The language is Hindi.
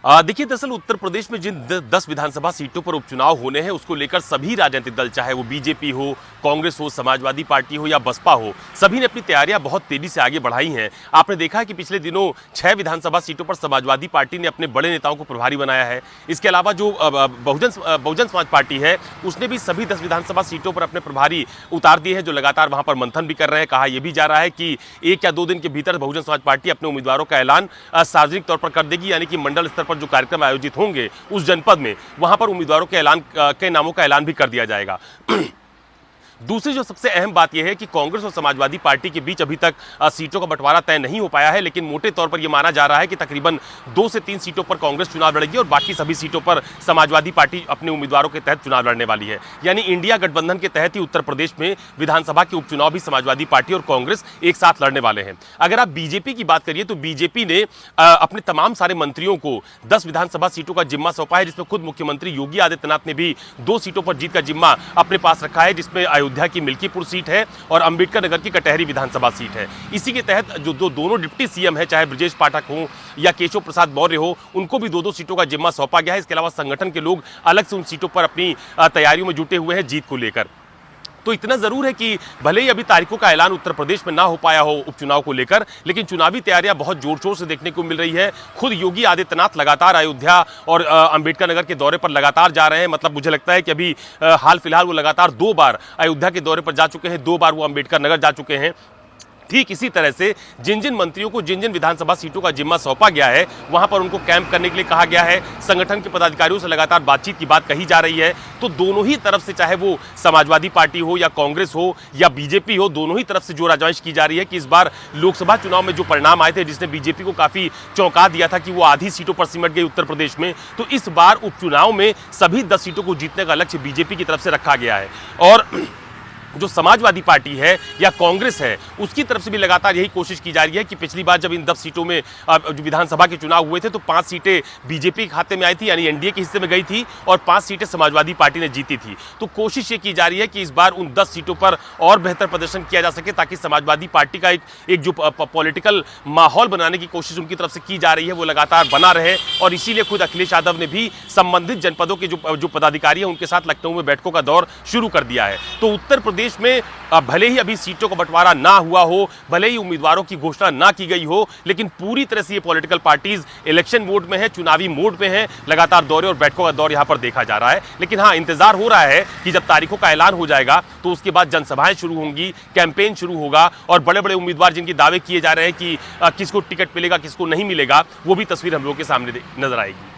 देखिए, दरअसल उत्तर प्रदेश में जिन 10 विधानसभा सीटों पर उपचुनाव होने हैं, उसको लेकर सभी राजनीतिक दल, चाहे वो बीजेपी हो, कांग्रेस हो, समाजवादी पार्टी हो या बसपा हो, सभी ने अपनी तैयारियां बहुत तेजी से आगे बढ़ाई हैं। आपने देखा है कि पिछले दिनों 6 विधानसभा सीटों पर समाजवादी पार्टी ने अपने बड़े नेताओं को प्रभारी बनाया है। इसके अलावा जो बहुजन समाज पार्टी है, उसने भी सभी 10 विधानसभा सीटों पर अपने प्रभारी उतार दिए हैं, जो लगातार वहां पर मंथन भी कर रहे हैं। कहा यह भी जा रहा है कि 1 या 2 दिन के भीतर बहुजन समाज पार्टी अपने उम्मीदवारों का ऐलान सार्वजनिक तौर पर कर देगी, यानी कि मंडल स्तर पर जो कार्यक्रम आयोजित होंगे उस जनपद में, वहां पर उम्मीदवारों के ऐलान के नामों का ऐलान भी कर दिया जाएगा। दूसरी जो सबसे अहम बात यह है कि कांग्रेस और समाजवादी पार्टी के बीच अभी तक सीटों का बंटवारा तय नहीं हो पाया है, लेकिन मोटे तौर पर यह माना जा रहा है कि तकरीबन 2 से 3 सीटों पर कांग्रेस चुनाव लड़ेगी और बाकी सभी सीटों पर समाजवादी पार्टी अपने उम्मीदवारों के तहत चुनाव लड़ने वाली है। यानी इंडिया गठबंधन के तहत ही उत्तर प्रदेश में विधानसभा के उपचुनाव भी समाजवादी पार्टी और कांग्रेस एक साथ लड़ने वाले हैं। अगर आप बीजेपी की बात करिए तो बीजेपी ने अपने तमाम सारे मंत्रियों को 10 विधानसभा सीटों का जिम्मा सौंपा है, जिसमें खुद मुख्यमंत्री योगी आदित्यनाथ ने भी 2 सीटों पर जीत का जिम्मा अपने पास रखा है, जिसमें अयोध्या की मिल्कीपुर सीट है और अंबेडकर नगर की कटहरी विधानसभा सीट है। इसी के तहत जो दोनों डिप्टी सीएम है, चाहे ब्रजेश पाठक हो या केशव प्रसाद मौर्य हो, उनको भी 2-2 सीटों का जिम्मा सौंपा गया है। इसके अलावा संगठन के लोग अलग से उन सीटों पर अपनी तैयारियों में जुटे हुए हैं जीत को लेकर। तो इतना जरूर है कि भले ही अभी तारीखों का ऐलान उत्तर प्रदेश में ना हो पाया हो उपचुनाव को लेकर, लेकिन चुनावी तैयारियां बहुत जोर शोर से देखने को मिल रही है। खुद योगी आदित्यनाथ लगातार अयोध्या और अंबेडकर नगर के दौरे पर लगातार जा रहे हैं। मतलब मुझे लगता है कि अभी हाल फिलहाल वो लगातार 2 बार अयोध्या के दौरे पर जा चुके हैं, 2 बार वो अंबेडकर नगर जा चुके हैं। ठीक इसी तरह से जिन जिन मंत्रियों को जिन जिन विधानसभा सीटों का जिम्मा सौंपा गया है, वहां पर उनको कैंप करने के लिए कहा गया है। संगठन के पदाधिकारियों से लगातार बातचीत की बात कही जा रही है। तो दोनों ही तरफ से, चाहे वो समाजवादी पार्टी हो या कांग्रेस हो या बीजेपी हो, दोनों ही तरफ से जो आजमाइश की जा रही है कि इस बार लोकसभा चुनाव में जो परिणाम आए थे, जिसने बीजेपी को काफी चौंका दिया था कि वो आधी सीटों पर सिमट गई उत्तर प्रदेश में, तो इस बार उपचुनाव में सभी 10 सीटों को जीतने का लक्ष्य बीजेपी की तरफ से रखा गया है। और जो समाजवादी पार्टी है या कांग्रेस है, उसकी तरफ से भी लगातार यही कोशिश की जा रही है कि पिछली बार जब इन 10 सीटों में जो विधानसभा के चुनाव हुए थे, तो 5 सीटें बीजेपी के खाते में आई थी, यानी एनडीए के हिस्से में गई थी, और 5 सीटें समाजवादी पार्टी ने जीती थी। तो कोशिश ये की जा रही है कि इस बार उन 10 सीटों पर और बेहतर प्रदर्शन किया जा सके, ताकि समाजवादी पार्टी का एक जो पॉलिटिकल माहौल बनाने की कोशिश उनकी तरफ से की जा रही है, वो लगातार बना रहे। और इसीलिए खुद अखिलेश यादव ने भी संबंधित जनपदों के जो पदाधिकारी हैं, उनके साथ लखनऊ में बैठकों का दौर शुरू कर दिया है। तो उत्तर प्रदेश में भले ही अभी सीटों का बंटवारा ना हुआ हो, भले ही उम्मीदवारों की घोषणा ना की गई हो, लेकिन पूरी तरह से ये पॉलिटिकल पार्टीज इलेक्शन मोड में है, चुनावी मोड में है। लगातार दौरे और बैठकों का दौर यहां पर देखा जा रहा है। लेकिन हाँ, इंतजार हो रहा है कि जब तारीखों का ऐलान हो जाएगा तो उसके बाद जनसभाएं शुरू होंगी, कैंपेन शुरू होगा, और बड़े बड़े उम्मीदवार जिनके दावे किए जा रहे हैं कि किसको टिकट मिलेगा, किसको नहीं मिलेगा, वो भी तस्वीर हम लोगों के सामने नजर आएगी।